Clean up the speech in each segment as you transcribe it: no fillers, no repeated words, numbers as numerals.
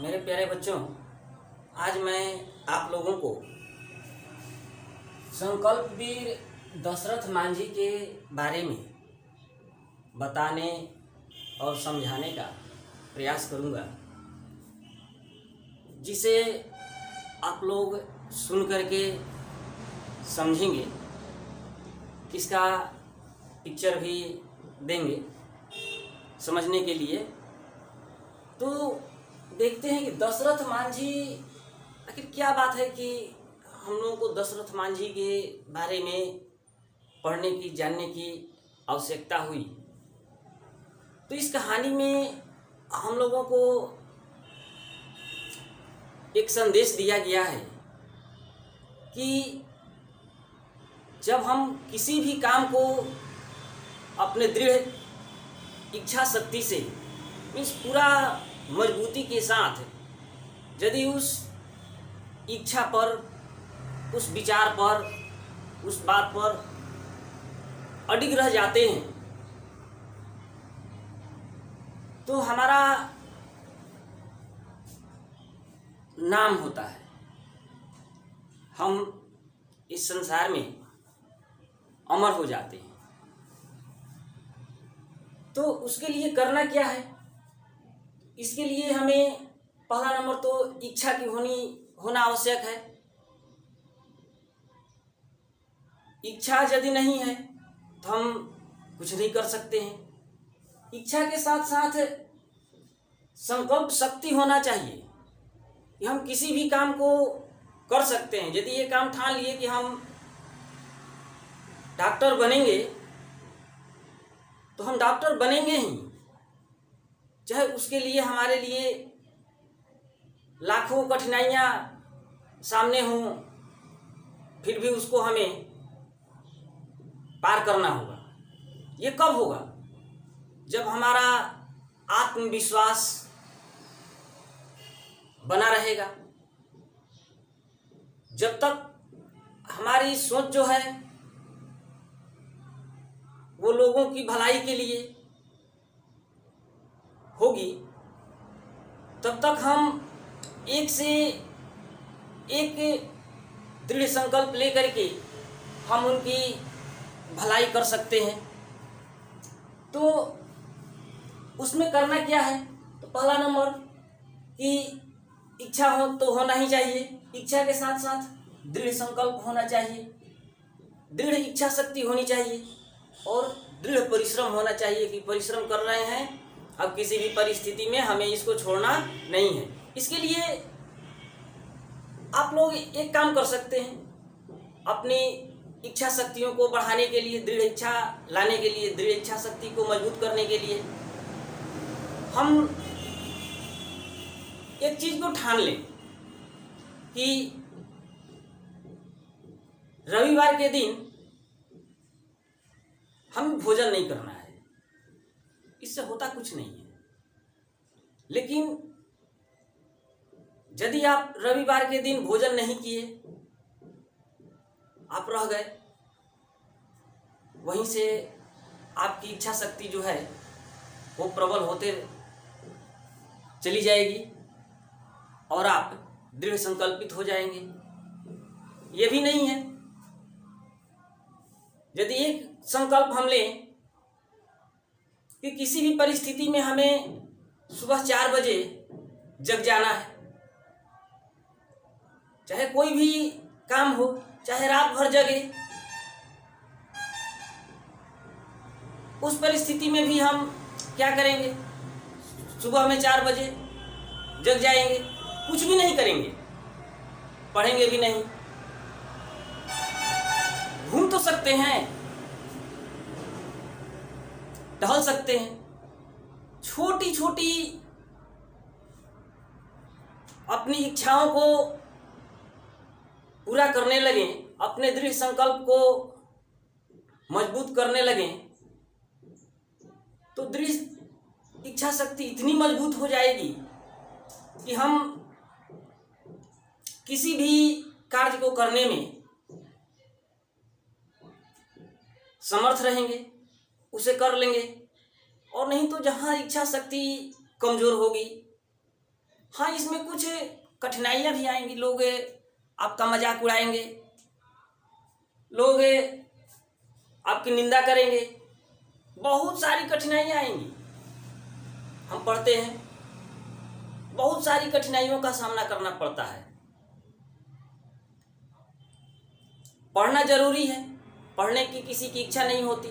मेरे प्यारे बच्चों, आज मैं आप लोगों को संकल्प वीर दशरथ मांझी के बारे में बताने और समझाने का प्रयास करूंगा, जिसे आप लोग सुन करके समझेंगे, इसका पिक्चर भी देंगे समझने के लिए। तो देखते हैं कि दशरथ मांझी, आखिर क्या बात है कि हम लोगों को दशरथ मांझी के बारे में पढ़ने की, जानने की आवश्यकता हुई। तो इस कहानी में हम लोगों को एक संदेश दिया गया है कि जब हम किसी भी काम को अपने दृढ़ इच्छा शक्ति से, मीन्स पूरा मजबूती के साथ, यदि उस इच्छा पर, उस विचार पर, उस बात पर अडिग रह जाते हैं, तो हमारा नाम होता है। हम इस संसार में अमर हो जाते हैं। तो उसके लिए करना क्या है? इसके लिए हमें पहला नंबर तो इच्छा की होना आवश्यक है। इच्छा यदि नहीं है तो हम कुछ नहीं कर सकते हैं। इच्छा के साथ साथ संकल्प शक्ति होना चाहिए कि हम किसी भी काम को कर सकते हैं। यदि ये काम ठान लिए कि हम डॉक्टर बनेंगे, तो हम डॉक्टर बनेंगे ही, चाहे उसके लिए हमारे लिए लाखों कठिनाइयाँ सामने हों, फिर भी उसको हमें पार करना होगा। ये कब होगा? जब हमारा आत्मविश्वास बना रहेगा। जब तक हमारी सोच जो है वो लोगों की भलाई के लिए होगी, तब तक हम एक से एक दृढ़ संकल्प लेकर के हम उनकी भलाई कर सकते हैं। तो उसमें करना क्या है? तो पहला नंबर कि इच्छा हो तो होना ही चाहिए। इच्छा के साथ साथ दृढ़ संकल्प होना चाहिए, दृढ़ इच्छा शक्ति होनी चाहिए और दृढ़ परिश्रम होना चाहिए कि परिश्रम कर रहे हैं, अब किसी भी परिस्थिति में हमें इसको छोड़ना नहीं है। इसके लिए आप लोग एक काम कर सकते हैं, अपनी इच्छा शक्तियों को बढ़ाने के लिए, दृढ़ इच्छा लाने के लिए, दृढ़ इच्छा शक्ति को मजबूत करने के लिए हम एक चीज को ठान लें कि रविवार के दिन हम भोजन नहीं करना है। इससे होता कुछ नहीं है। लेकिन यदि आप रविवार के दिन भोजन नहीं किए, आप रह गए, वहीं से आपकी इच्छा शक्ति जो है वो प्रबल होते चली जाएगी और आप दृढ़ संकल्पित हो जाएंगे। ये भी नहीं है। यदि एक संकल्प हम लें कि किसी भी परिस्थिति में हमें सुबह 4 बजे जग जाना है, चाहे कोई भी काम हो, चाहे रात भर जगे, उस परिस्थिति में भी हम क्या करेंगे? सुबह में 4 बजे जग जाएंगे, कुछ भी नहीं करेंगे, पढ़ेंगे भी नहीं, घूम तो सकते हैं, टहल सकते हैं, छोटी छोटी अपनी इच्छाओं को पूरा करने लगें, अपने दृढ़ संकल्प को मजबूत करने लगें, तो दृढ़ इच्छा शक्ति इतनी मजबूत हो जाएगी कि हम किसी भी कार्य को करने में समर्थ रहेंगे, उसे कर लेंगे। और नहीं तो जहाँ इच्छा शक्ति कमजोर होगी, हाँ, इसमें कुछ कठिनाइयाँ भी आएंगी। लोग आपका मजाक उड़ाएंगे, लोग आपकी निंदा करेंगे, बहुत सारी कठिनाइयाँ आएंगी। हम पढ़ते हैं, बहुत सारी कठिनाइयों का सामना करना पड़ता है। पढ़ना जरूरी है, पढ़ने की किसी की इच्छा नहीं होती।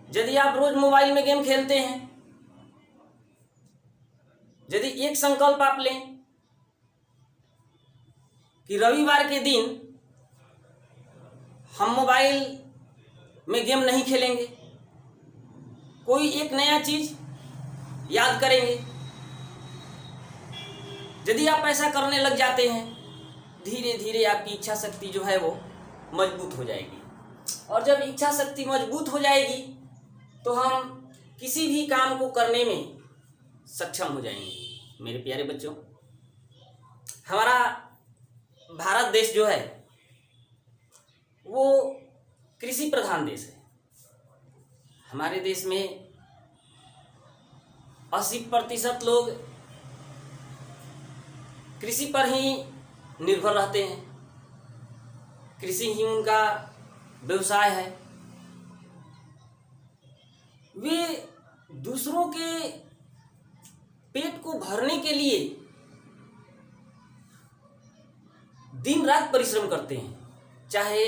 यदि आप रोज मोबाइल में गेम खेलते हैं, यदि एक संकल्प आप लें कि रविवार के दिन हम मोबाइल में गेम नहीं खेलेंगे, कोई एक नया चीज याद करेंगे, यदि आप ऐसा करने लग जाते हैं, धीरे धीरे आपकी इच्छा शक्ति जो है वो मजबूत हो जाएगी। और जब इच्छा शक्ति मजबूत हो जाएगी तो हम किसी भी काम को करने में सक्षम हो जाएंगे। मेरे प्यारे बच्चों, हमारा भारत देश जो है वो कृषि प्रधान देश है। हमारे देश में 80% लोग कृषि पर ही निर्भर रहते हैं। कृषि ही उनका व्यवसाय है। वे दूसरों के पेट को भरने के लिए दिन रात परिश्रम करते हैं, चाहे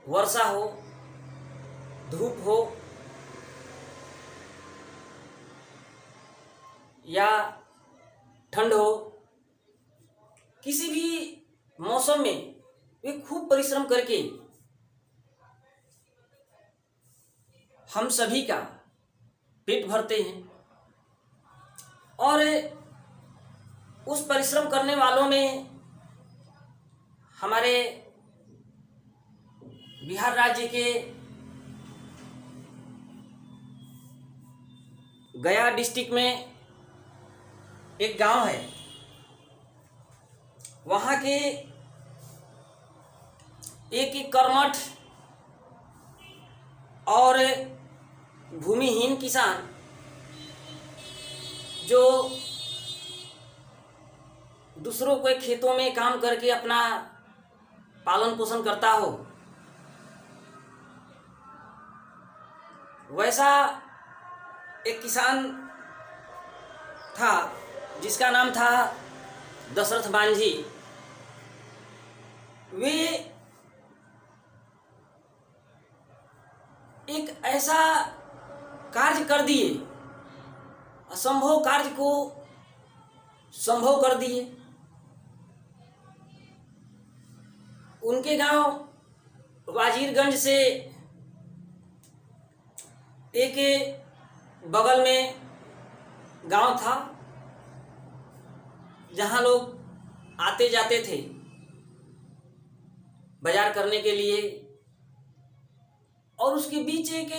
वर्षा हो, धूप हो या ठंड हो, किसी भी मौसम में वे खूब परिश्रम करके हम सभी का पेट भरते हैं। और उस परिश्रम करने वालों में हमारे बिहार राज्य के गया डिस्ट्रिक्ट में एक गांव है। वहाँ के एक कर्मठ और भूमिहीन किसान जो दूसरों के खेतों में काम करके अपना पालन पोषण करता हो, वैसा एक किसान था जिसका नाम था दशरथ मांझी। वे एक ऐसा कार्य कर दिए, असंभव कार्य को संभव कर दिए। उनके गांव वाजीरगंज से एक बगल में गांव था जहां लोग आते जाते थे बाजार करने के लिए, और उसके बीच एक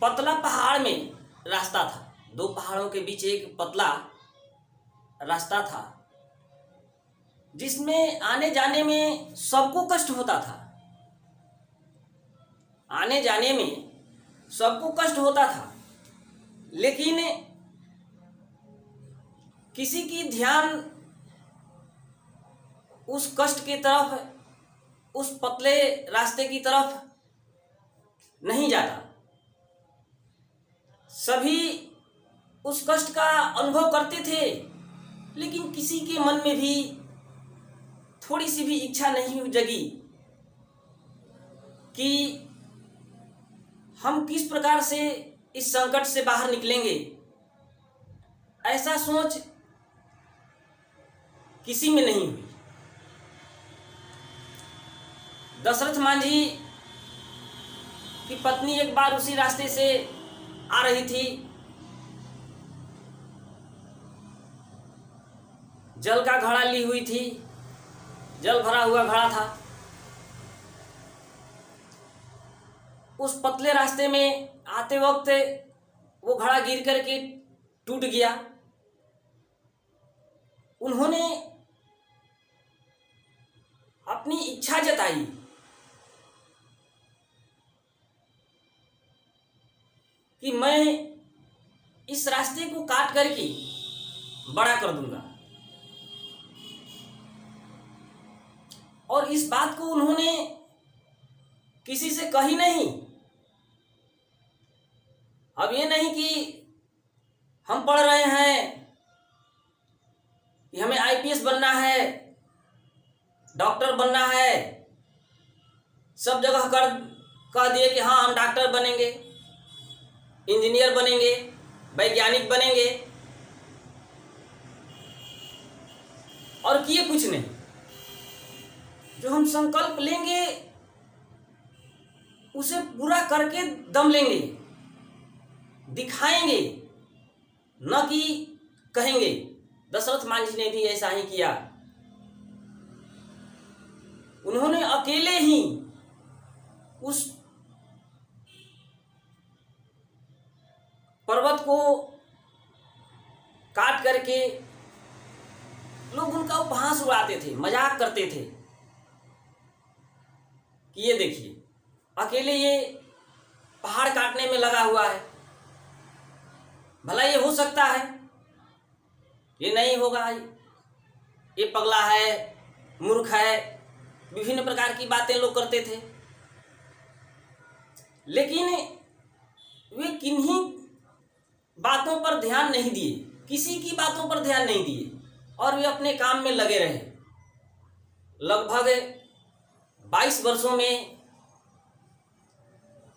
पतला पहाड़ में रास्ता था। दो पहाड़ों के बीच एक पतला रास्ता था जिसमें आने जाने में सबको कष्ट होता था। आने जाने में सबको कष्ट होता था, लेकिन किसी की ध्यान उस कष्ट की तरफ, उस पतले रास्ते की तरफ नहीं जाता। सभी उस कष्ट का अनुभव करते थे, लेकिन किसी के मन में भी थोड़ी सी भी इच्छा नहीं जगी कि हम किस प्रकार से इस संकट से बाहर निकलेंगे। ऐसा सोच किसी में नहीं हुई। दशरथ मांझी की पत्नी एक बार उसी रास्ते से आ रही थी। जल का घड़ा ली हुई थी, जल भरा हुआ घड़ा था। उस पतले रास्ते में आते वक्त वो घड़ा गिर करके टूट गया। उन्होंने अपनी इच्छा जताई रास्ते को काट करके बड़ा कर दूंगा। और इस बात को उन्होंने किसी से कही नहीं। अब ये नहीं कि हम पढ़ रहे हैं कि हमें आईपीएस बनना है, डॉक्टर बनना है, सब जगह कह दिए कि हाँ हम डॉक्टर बनेंगे, इंजीनियर बनेंगे, वैज्ञानिक बनेंगे, और किए कुछ नहीं। जो हम संकल्प लेंगे उसे पूरा करके दम लेंगे, दिखाएंगे, न कि कहेंगे। दशरथ मांझी ने भी ऐसा ही किया। उन्होंने अकेले ही उस पर्वत को काट करके, लोग उनका उपहास उड़ाते थे, मजाक करते थे कि ये देखिए अकेले ये पहाड़ काटने में लगा हुआ है, भला ये हो सकता है? ये नहीं होगा, ये पगला है, मूर्ख है, विभिन्न प्रकार की बातें लोग करते थे। लेकिन वे किन्हीं बातों पर ध्यान नहीं दिए, किसी की बातों पर ध्यान नहीं दिए, और वे अपने काम में लगे रहे। लगभग 22 वर्षों में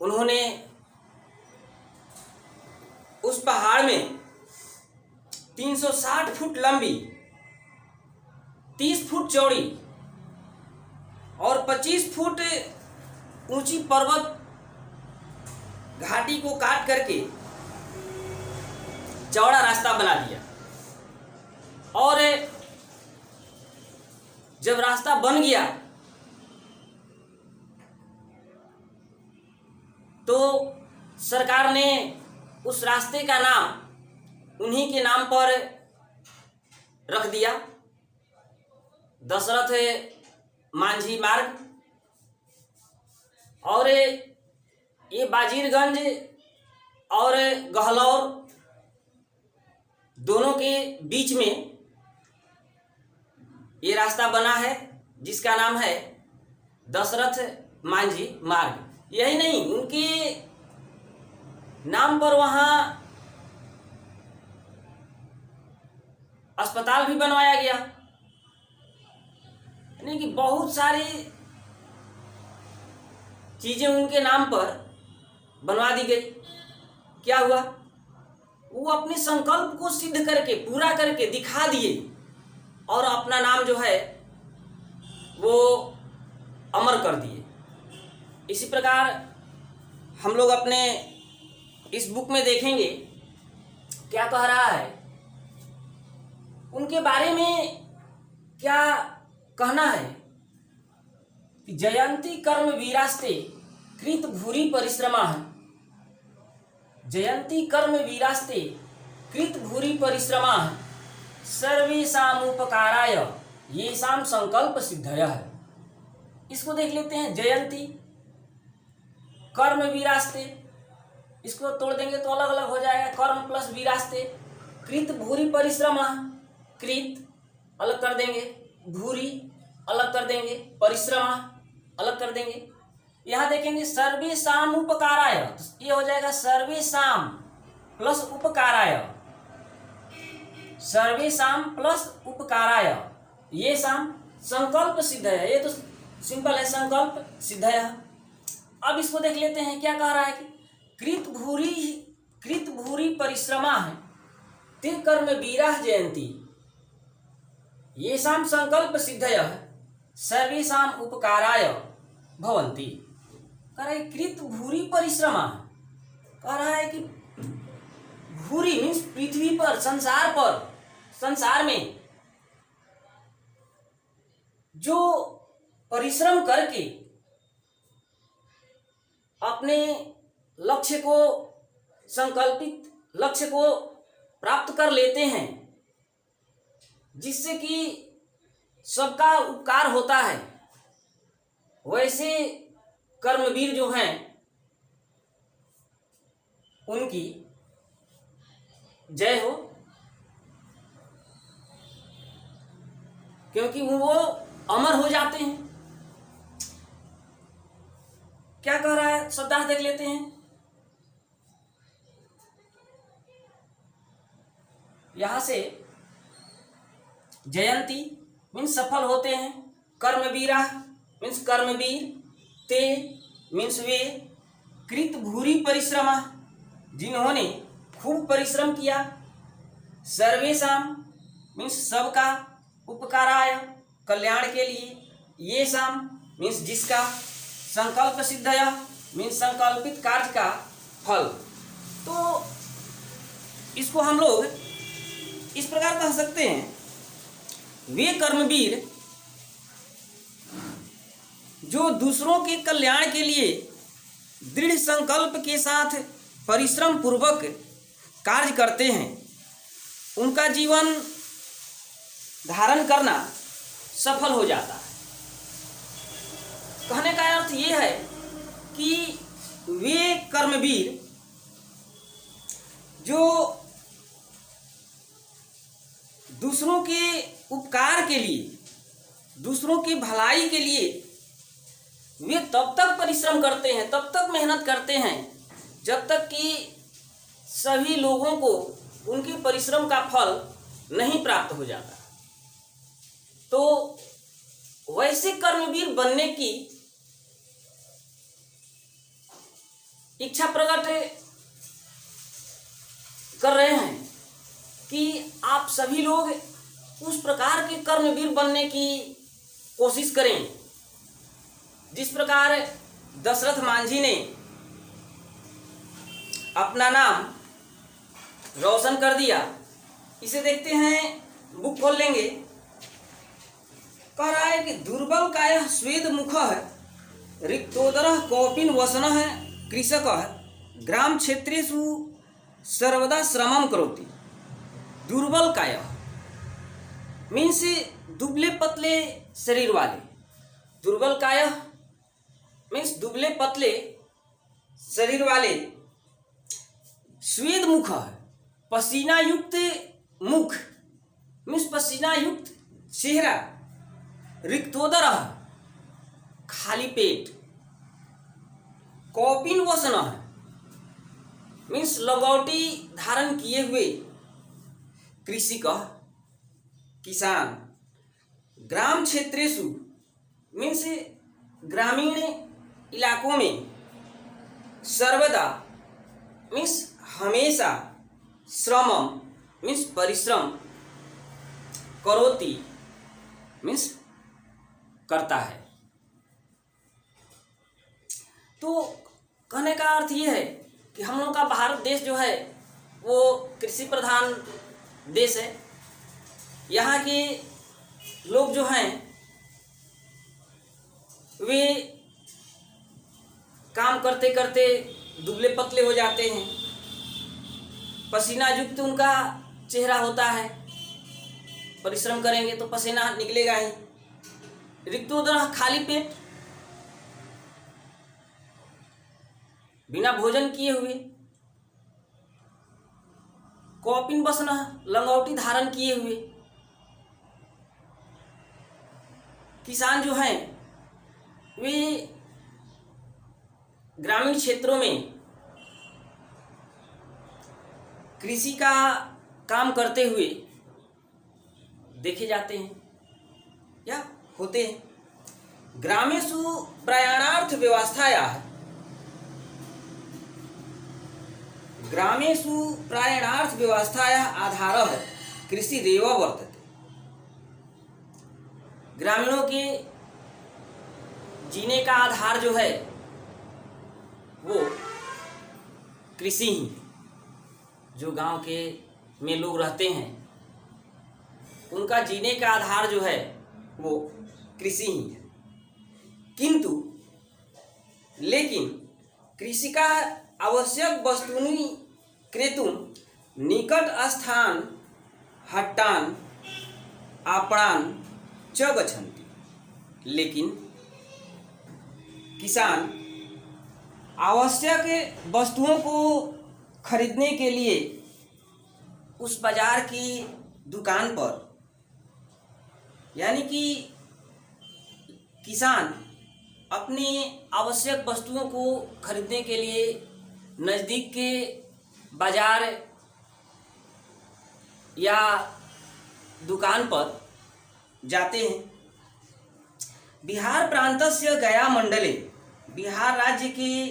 उन्होंने उस पहाड़ में 360 फुट लंबी, 30 फुट चौड़ी और 25 फुट ऊंची पर्वत घाटी को काट करके चौड़ा रास्ता बना दिया। और जब रास्ता बन गया तो सरकार ने उस रास्ते का नाम उन्हीं के नाम पर रख दिया, दशरथ मांझी मार्ग। और ये बाजीरगंज और गहलौर दोनों के बीच में ये रास्ता बना है, जिसका नाम है दशरथ मांझी मार्ग। यही नहीं, उनके नाम पर वहाँ अस्पताल भी बनवाया गया, यानी कि बहुत सारी चीजें उनके नाम पर बनवा दी गई। क्या हुआ? वो अपने संकल्प को सिद्ध करके, पूरा करके दिखा दिए, और अपना नाम जो है वो अमर कर दिए। इसी प्रकार हम लोग अपने इस बुक में देखेंगे क्या कह रहा है, उनके बारे में क्या कहना है कि जयंती कर्म वीरास्ते कृत भूरि परिश्रमा, जयंती कर्म वीरास्ते कृत भूरि परिश्रमा सर्वेषामुपकाराय येषां संकल्प सिद्धयः। इसको देख लेते हैं। जयंती कर्म वीरास्ते, इसको तोड़ देंगे तो अलग अलग हो जाएगा। कर्म प्लस वीरास्ते, कृत भूरि परिश्रमा, कृत अलग कर देंगे, भूरि अलग कर देंगे, परिश्रमा अलग कर देंगे। यहाँ देखेंगे सर्वेषां उपकाराय, ये हो जाएगा सर्वेषां प्लस उपकाराय, सर्वेषां प्लस उपकाराय येषां संकल्प सिद्धयः। ये तो सिंपल है, संकल्प सिद्धयः। अब इसको देख लेते हैं क्या कह रहा है कि कृत भूरि परिश्रमा है ते कर्म वीराः जयंती येषां संकल्प सिद्धयः सर्वेषां उपकाराय भवन्ति। कह रहा है कृत भूरि परिश्रमा, कह रहा है कि भूरि मीन्स पृथ्वी पर, संसार में जो परिश्रम करके अपने लक्ष्य को, संकल्पित लक्ष्य को प्राप्त कर लेते हैं, जिससे कि सबका उपकार होता है, वैसे कर्मवीर जो हैं उनकी जय हो, क्योंकि वो अमर हो जाते हैं। क्या कह रहा है शब्दार्थ देख लेते हैं। यहां से जयंती मीन्स सफल होते हैं, कर्मवीरा मीन्स कर्मवीर, ते मीन्स वे, कृत भूरि परिश्रमा जिन्होंने खूब परिश्रम किया, सर्वेशम मीन्स सबका, उपकाराय कल्याण के लिए, ये शाम मीन्स जिसका, संकल्प सिद्धया मीन्स संकल्पित कार्य का फल। तो इसको हम लोग इस प्रकार कह सकते हैं, वे कर्मवीर जो दूसरों के कल्याण के लिए दृढ़ संकल्प के साथ परिश्रम पूर्वक कार्य करते हैं, उनका जीवन धारण करना सफल हो जाता है। कहने का अर्थ ये है कि वे कर्मवीर जो दूसरों के उपकार के लिए, दूसरों की भलाई के लिए वे तब तक परिश्रम करते हैं, तब तक मेहनत करते हैं, जब तक कि सभी लोगों को उनके परिश्रम का फल नहीं प्राप्त हो जाता। तो वैसे कर्मवीर बनने की इच्छा प्रकट कर रहे हैं कि आप सभी लोग उस प्रकार के कर्मवीर बनने की कोशिश करें जिस प्रकार दशरथ मांझी ने अपना नाम रोशन कर दिया। इसे देखते हैं, बुक खोल लेंगे। कह रहा है कि दुर्बल कायः स्वेद मुखः रिक्तोदरः कौपीन वसनः कृषकः ग्राम क्षेत्रेषु सर्वदा श्रमं करोति। दुर्बल कायः मीन्स दुबले पतले शरीर वाले, दुर्बल कायः मीन्स दुबले पतले शरीर वाले, श्वेत मुख है पसीना युक्त मुख मीन्स पसीना युक्त चेहरा, रिक्तोदर खाली पेट, कौपीन वसन मीन्स लगौटी धारण किए हुए, कृषि का किसान, ग्राम क्षेत्रेषु मीन्स ग्रामीण इलाकों में, सर्वदा मीन्स हमेशा, श्रमम मीन्स परिश्रम, करोति मीन्स करता है। तो कहने का अर्थ ये है कि हम लोग का भारत देश जो है वो कृषि प्रधान देश है। यहाँ के लोग जो हैं वे काम करते करते दुबले पतले हो जाते हैं, पसीना युक्त उनका चेहरा होता है, परिश्रम करेंगे तो पसीना निकलेगा ही। रिक्तोदर खाली पेट, बिना भोजन किए हुए, कौपीन वसन लंगोटी धारण किए हुए, किसान जो हैं वे ग्रामीण क्षेत्रों में कृषि का काम करते हुए देखे जाते हैं या होते हैं। ग्रामेषु प्रयाणार्थ व्यवस्थायाः, ग्रामेषु प्रयाणार्थ व्यवस्थायाः आधारः कृषिरेव वर्तते। ग्रामीणों के जीने का आधार जो है वो कृषि ही है। जो गांव के में लोग रहते हैं उनका जीने का आधार जो है वो कृषि ही है। किंतु लेकिन कृषि का आवश्यक वस्तूनि क्रेतुं निकट स्थान हट्टान आपणान च गच्छन्ति। लेकिन किसान आवश्यक वस्तुओं को खरीदने के लिए उस बाजार की दुकान पर, यानी कि किसान अपने आवश्यक वस्तुओं को खरीदने के लिए नज़दीक के बाजार या दुकान पर जाते हैं। बिहार प्रांतस्य गया मंडले, बिहार राज्य के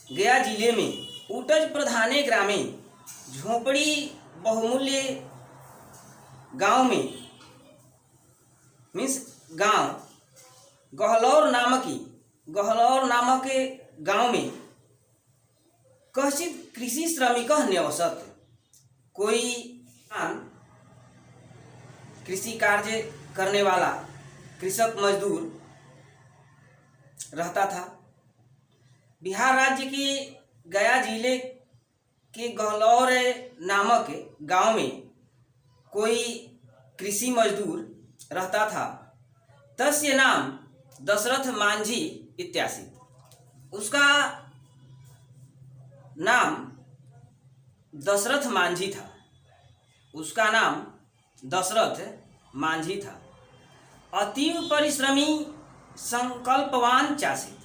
गया जिले में ऊटज प्रधाने ग्रामे, झोपड़ी बहुमूल्य गांव में, मीन्स गांव गहलौर नामक गांव में कश्चित कृषि श्रमिक न्यवसत, कोई कृषि कार्य करने वाला कृषक मजदूर रहता था। बिहार राज्य के गया जिले के गहलौर नामक गांव में कोई कृषि मजदूर रहता था। तस्य नाम दशरथ मांझी इत्यादि, उसका नाम दशरथ मांझी था, उसका नाम दशरथ मांझी था। अतीव परिश्रमी संकल्पवान चाषित,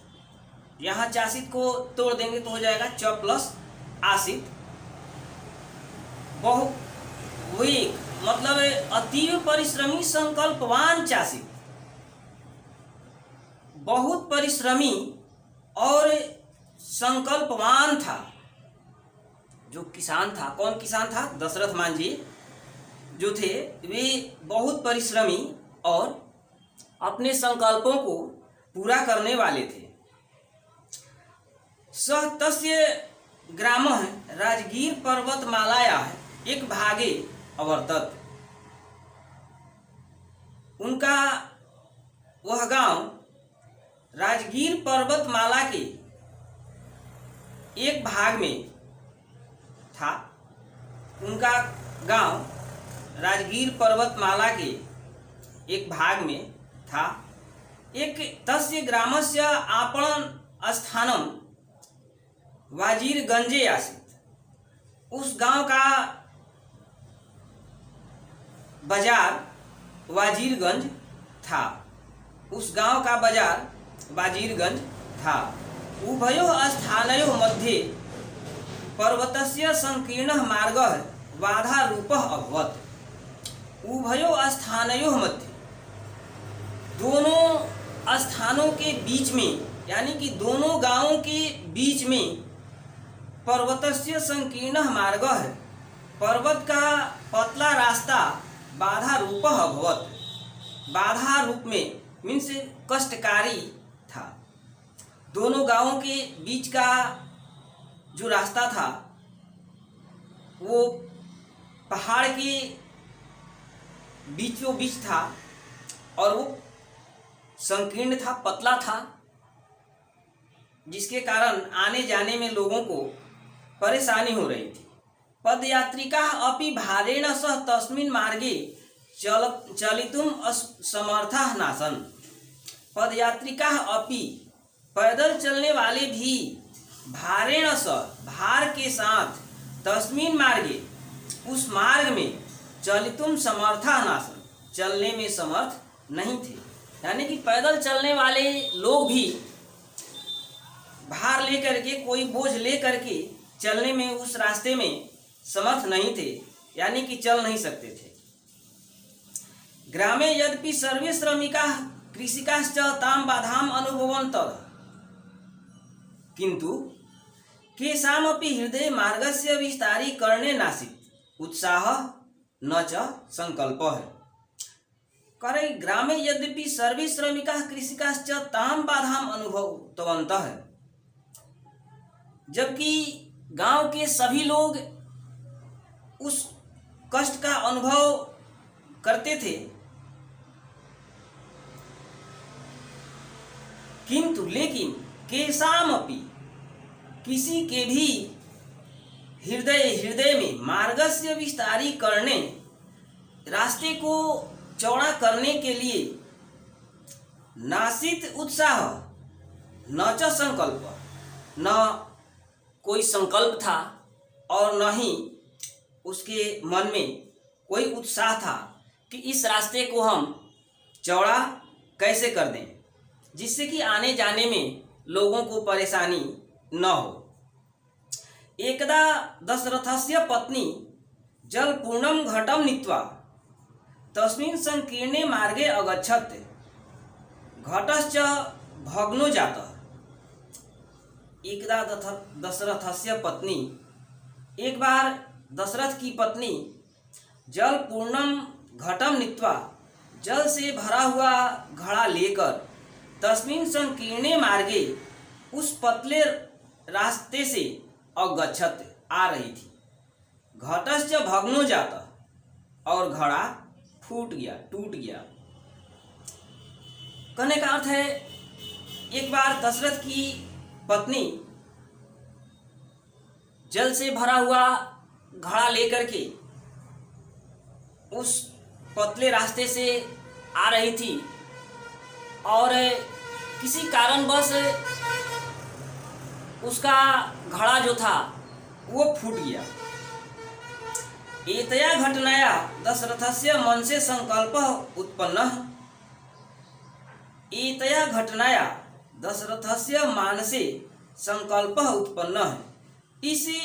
यहाँ चाषित को तोड़ देंगे तो हो जाएगा च प्लस आशित, बहुविक मतलब अतीव परिश्रमी संकल्पवान चाषित, बहुत परिश्रमी और संकल्पवान था जो किसान था। कौन किसान था? दशरथ मांझी जो थे वे बहुत परिश्रमी और अपने संकल्पों को पूरा करने वाले थे। सह तस्य ग्रामः राजगीर पर्वतमालायाः एक भागे अवर्तत, उनका वह गांव राजगीर पर्वतमाला के एक भाग में था। उनका गांव राजगीर पर्वतमाला के एक भाग में था। एक तस्य ग्रामस्य आपण स्थानम वाजीरगंजे आसीत, उस गांव का बाजार वाजीरगंज था, उस गांव का बाजार वाजीरगंज था। उभयोः स्थानयोः मध्ये पर्वतस्य संकीर्णः मार्गः बाधारूपः अभवत्। उभयोः स्थानयोः मध्ये, दोनों स्थानों के बीच में, यानी कि दोनों गांवों के बीच में पर्वतस्य संकीर्णः मार्गः, पर्वत का पतला रास्ता बाधा रूपः अभवत्, बाधा रूप में मीन्स कष्टकारी था। दोनों गांवों के बीच का जो रास्ता था वो पहाड़ के बीचों बीच था और वो संकीर्ण था, पतला था, जिसके कारण आने जाने में लोगों को परेशानी हो रही थी। पदयात्रिकाः अपि भारेण सह तस्मिन् मार्गे चलितुम असमर्थाः नासन्। पदयात्रिकाः अपि, पैदल चलने वाले भी, भारेण सह, भार के साथ, तस्मिन् मार्गे, उस मार्ग में, चलितुम समर्थाः नासन्, चलने में समर्थ नहीं थे। यानी कि पैदल चलने वाले लोग भी भार लेकर के, कोई बोझ लेकर के चलने में उस रास्ते में समर्थ नहीं थे, यानी कि चल नहीं सकते थे। ग्रामे यद्यपि सर्वे श्रमिकाः कृषिकाश्च तां बाधाम् अनुभवन्तः, किंतु केषामपि हृदये मार्गस्य विस्तारीकरणे नासीत् उत्साहः न च संकल्पः। करे ग्रामे यद्यपि सर्वे श्रमिकाः कृषिकाश्च तां बाधाम् अनुभवन्तः, जबकि गांव के सभी लोग उस कष्ट का अनुभव करते थे, किंतु लेकिन केषामपि, किसी के भी हृदय में मार्गस्य विस्तारीकरणे, रास्ते को चौड़ा करने के लिए, नासित उत्साह न च संकल्प, न कोई संकल्प था और न ही उसके मन में कोई उत्साह था कि इस रास्ते को हम चौड़ा कैसे कर दें, जिससे कि आने जाने में लोगों को परेशानी न हो। एकदा दशरथस्य पत्नी जलपूर्णं घटं नीत्वा तस्मिन् संकीर्णे मार्गे अगच्छत्। घटश्च भग्नो जातः। एकदा दशरथस्य पत्नी, एक बार दशरथ की पत्नी जलपूर्णं घटं नीत्वा जल से भरा हुआ घड़ा लेकर तस्मिन् संकीर्णे मार्गे उस पतले रास्ते से अगच्छत् आ रही थी। घटश्च भग्नो जातः, और घड़ा फूट गया, टूट गया। कहने का अर्थ है, एक बार दशरथ की पत्नी जल से भरा हुआ घड़ा लेकर के उस पतले रास्ते से आ रही थी और किसी कारणवश उसका घड़ा जो था वो फूट गया। एतया घटनाया दशरथस्य मनसे संकल्पः उत्पन्नः। एतया घटनाया दशरथस्य मानसे संकल्पः उत्पन्नः। इसी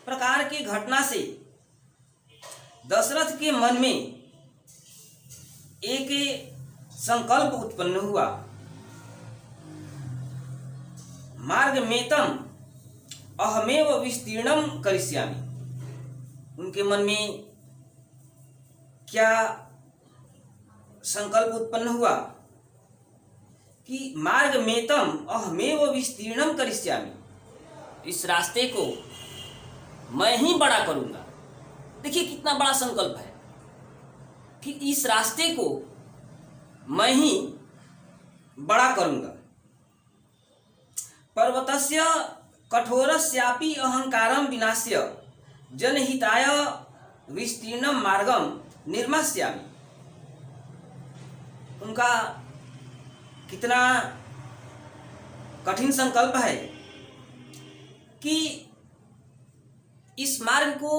प्रकार की घटना से दशरथ के मन में एक संकल्प उत्पन्न हुआ। मार्गमेतं अहमेव विस्तीर्णं करिष्यामि। उनके मन में क्या संकल्प उत्पन्न हुआ कि मार्गमेतं अहमेव विस्तीर्णं करिष्यामि। इस रास्ते को मैं ही बड़ा करूंगा। देखिए कितना बड़ा संकल्प है कि इस रास्ते को मैं ही बड़ा करूंगा। पर्वतस्य कठोरस्यापि अहंकारं विनाश्य जनहिताय विस्तीर्णं मार्गं निर्मास्यामि। उनका कितना कठिन संकल्प है कि इस मार्ग को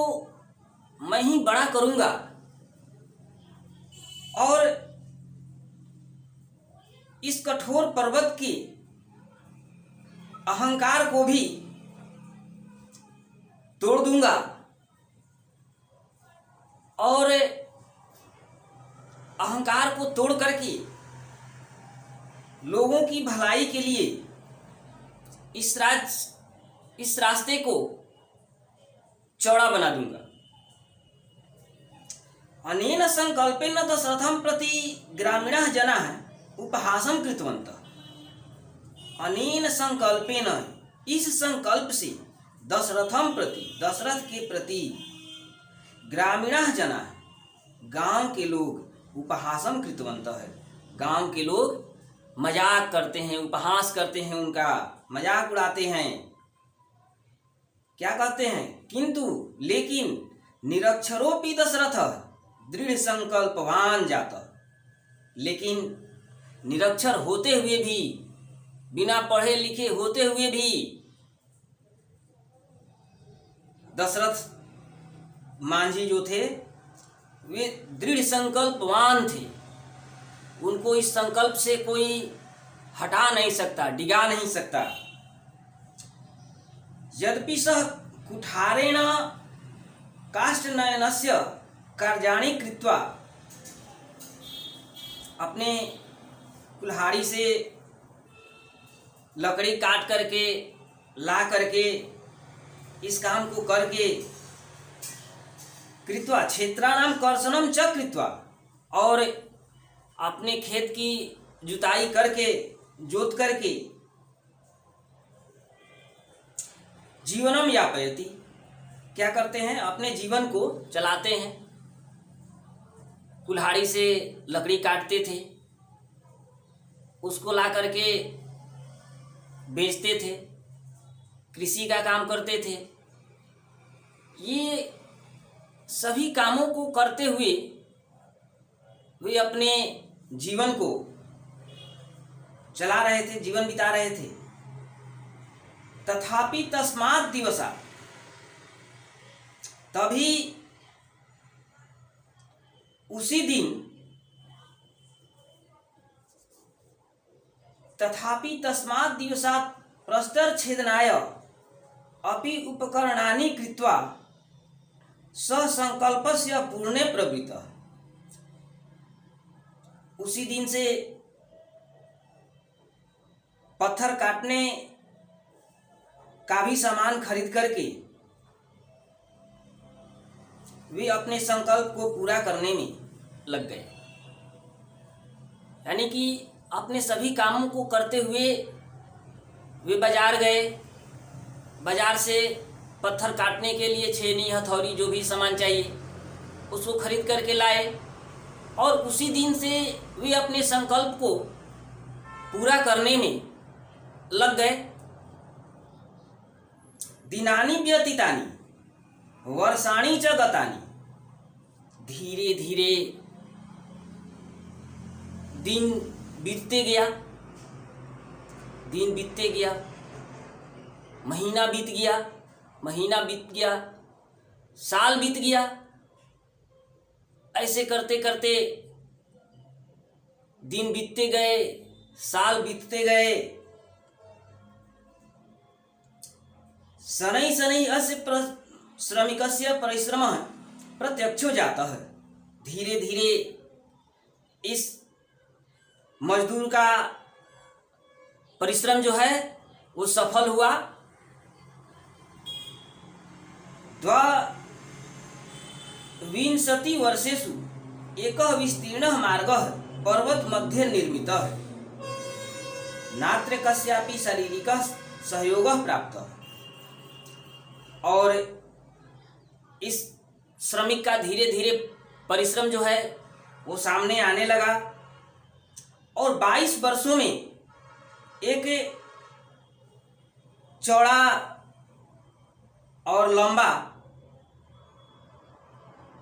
मैं ही बड़ा करूंगा और इस कठोर पर्वत के अहंकार को भी तोड़ दूंगा और अहंकार को तोड़ करके लोगों की भलाई के लिए इस रास्ते को चौड़ा बना दूंगा। अनेन संकल्पेन दशरथं प्रति ग्रामीणाः जनाः उपहासं कृतवन्तः। अनेन संकल्पेन, इस संकल्प से दशरथं प्रति, दशरथ के प्रति ग्रामीणाः जनाः, गांव के लोग उपहासं कृतवन्तः, गांव के लोग मजाक करते हैं, उपहास करते हैं, उनका मजाक उड़ाते हैं। क्या कहते हैं? किंतु लेकिन निरक्षरोपि दशरथः दृढ़ संकल्पवान जातः। लेकिन निरक्षर होते हुए भी, बिना पढ़े लिखे होते हुए भी दशरथ मांझी जो थे वे दृढ़ संकल्पवान थे। उनको इस संकल्प से कोई हटा नहीं सकता, डिगा नहीं सकता। यद्यपि सः कुठारेण काष्ठनयनस्य कार्याणि कृत्वा, अपने कुल्हाड़ी से लकड़ी काट करके ला करके इस काम को करके कृत्वा क्षेत्राणां कर्षणं च कृत्वा, और अपने खेत की जुताई करके, जोत करके जीवनम यापयति, क्या करते हैं? अपने जीवन को चलाते हैं। कुल्हाड़ी से लकड़ी काटते थे, उसको ला करके बेचते थे, कृषि का काम करते थे। ये सभी कामों को करते हुए वे अपने जीवन को चला रहे थे, जीवन बिता रहे थे। तथापि तस्मात् दिवसा, तभी उसी दिन तथापि तस्मात् दिवसात् प्रस्तरछेदनाय अपि उपकरणानि कृत्वा ससंकल्पस्य पूर्णे प्रवृत्तः। उसी दिन से पत्थर काटने का भी सामान खरीद करके वे अपने संकल्प को पूरा करने में लग गए। यानी कि अपने सभी कामों को करते हुए वे बाजार गए। बाजार से पत्थर काटने के लिए छेनी, हथौड़ी, जो भी सामान चाहिए उसको खरीद करके लाए और उसी दिन से वे अपने संकल्प को पूरा करने में लग गए। दिनानि व्यतीतानि वर्षाणि च गतानि। धीरे धीरे दिन बीतते गया, दिन बीतते गया, महीना बीत गया, महीना बीत गया, साल बीत गया। ऐसे करते करते दिन बीतते गए, साल बीतते गए। शनै शनै अस्य श्रमिकस्य परिश्रमः प्रत्यक्षो जातः। धीरे धीरे इस मजदूर का परिश्रम जो है वो सफल हुआ। द्वाविंशति वर्षेषु एकः विस्तीर्णः मार्गः पर्वत मध्ये निर्मितः। नात्र कस्यापि शारीरिकः सहयोगः प्राप्तः। और इस श्रमिक का धीरे धीरे परिश्रम जो है वो सामने आने लगा और 22 वर्षों में एक चौड़ा और लंबा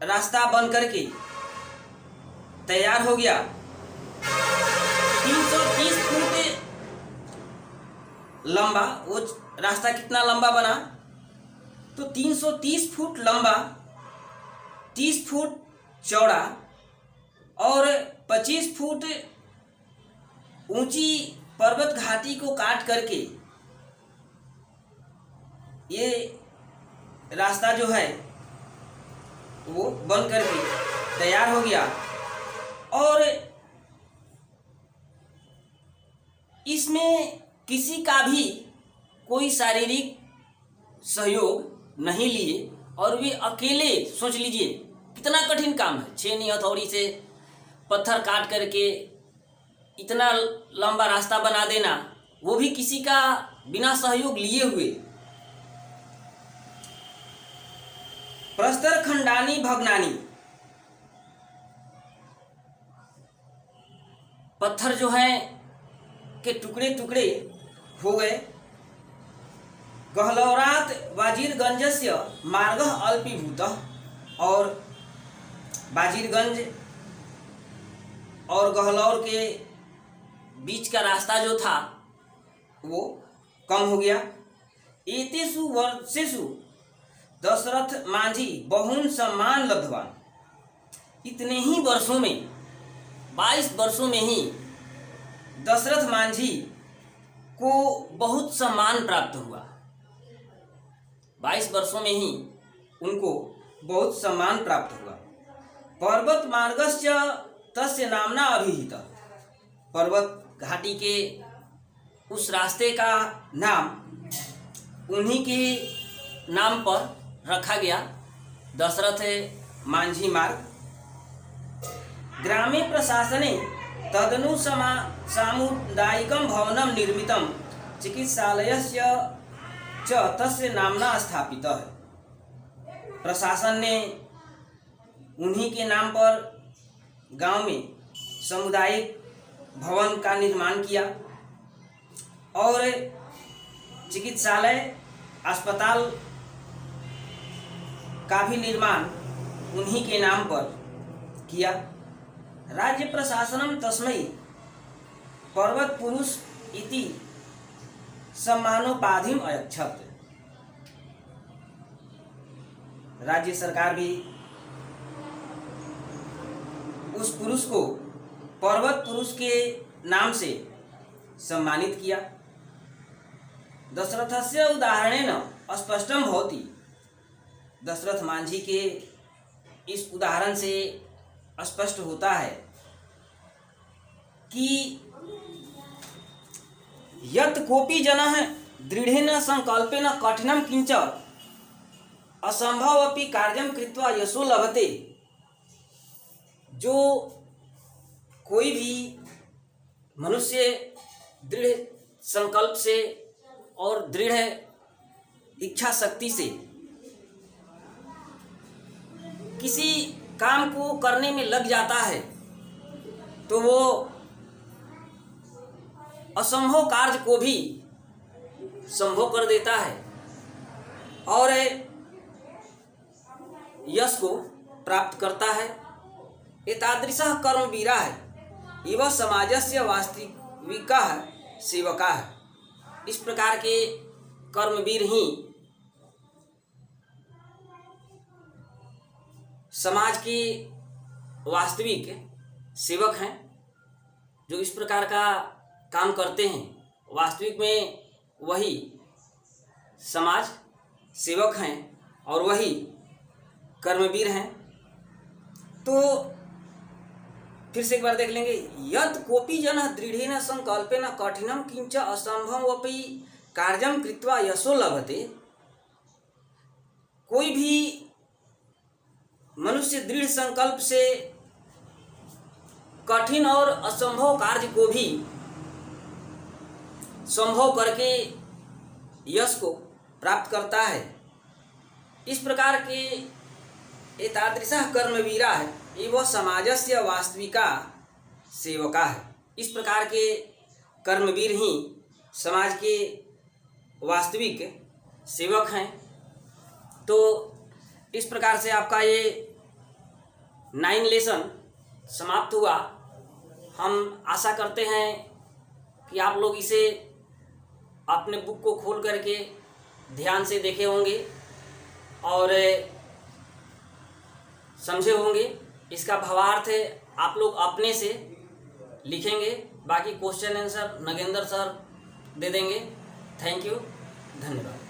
रास्ता बन करके तैयार हो गया। 330 फुट लंबा वो रास्ता कितना लंबा बना तो 330 फुट लंबा, 30 फुट चौड़ा और 25 फुट ऊंची पर्वत घाटी को काट करके ये रास्ता जो है वो बन करके तैयार हो गया। और इसमें किसी का भी कोई शारीरिक सहयोग नहीं लिए और वे अकेले, सोच लीजिए कितना कठिन काम है। छेनी हथौड़ी से पत्थर काट करके इतना लंबा रास्ता बना देना, वो भी किसी का बिना सहयोग लिए हुए। प्रस्तर खंडानी भग्नानी, पत्थर जो है के टुकड़े टुकड़े हो गए। गहलौरात वाजीरगंजस्य मार्गः अल्पीभूतः। और वाजीरगंज और गहलौर के बीच का रास्ता जो था वो कम हो गया। एतेषु वर्षेषु दशरथ मांझी बहुन सम्मान लब्धवान। इतने ही वर्षों में, 22 वर्षों में ही दशरथ मांझी को बहुत सम्मान प्राप्त हुआ। 22 वर्षों में ही उनको बहुत सम्मान प्राप्त हुआ। पर्वत मार्गस्य तस्य नामना अभिहितः। पर्वत घाटी के उस रास्ते का नाम उन्हीं के नाम पर रखा गया, दशरथ मांझी मार्ग। ग्रामे प्रशासने तदनु सामुदायिकं भवनं निर्मितं चिकित्सालयस्य च तस्य नामना स्थापितः। प्रशासन ने उन्हीं के नाम पर गांव में सामुदायिक भवन का निर्माण किया और चिकित्सालय, अस्पताल का भी निर्माण उन्हीं के नाम पर किया। राज्य प्रशासनम तस्मै पर्वत पुरुष इति सम्मानोपाधिम अयच्छत्। राज्य सरकार भी उस पुरुष को पर्वत पुरुष के नाम से सम्मानित किया। दशरथस्य उदाहरणेन स्पष्टम भवति। दशरथ मांझी के इस उदाहरण से स्पष्ट होता है कि यत् कोपि जनः दृढ़ेन संकल्पेन कठिनं किंच असंभव अपि कार्यं कृत्वा यशो लभते। जो कोई भी मनुष्य दृढ़ संकल्प से और दृढ़ इच्छा शक्ति से किसी काम को करने में लग जाता है तो वो असंभव कार्य को भी संभव कर देता है और यश को प्राप्त करता है। एतादृशः कर्मवीरः इव समाजस्य वास्तविकः सेवकः। इस प्रकार के कर्मवीर ही समाज के वास्तविक सेवक हैं। जो इस प्रकार का काम करते हैं वास्तविक में वही समाज सेवक हैं और वही कर्मवीर हैं। तो फिर से एक बार देख लेंगे। यत् कोपि जनः दृढ़ेन संकल्पेन कठिनं किंच असंभवमपि कार्यं कृत्वा यशो लभते। कोई भी मनुष्य दृढ़ संकल्प से कठिन और असंभव कार्य को भी संभव करके यश को प्राप्त करता है। इस प्रकार के एतादृशः कर्मवीरः एवं समाजस्य वास्तविका सेवका है। इस प्रकार के कर्मवीर ही समाज के वास्तविक सेवक हैं। तो इस प्रकार से आपका ये 9 लेसन समाप्त हुआ। हम आशा करते हैं कि आप लोग इसे अपने बुक को खोल करके ध्यान से देखे होंगे और समझे होंगे। इसका भावार्थ आप लोग अपने से लिखेंगे। बाकी क्वेश्चन आंसर नगेंद्र सर दे देंगे। थैंक यू, धन्यवाद।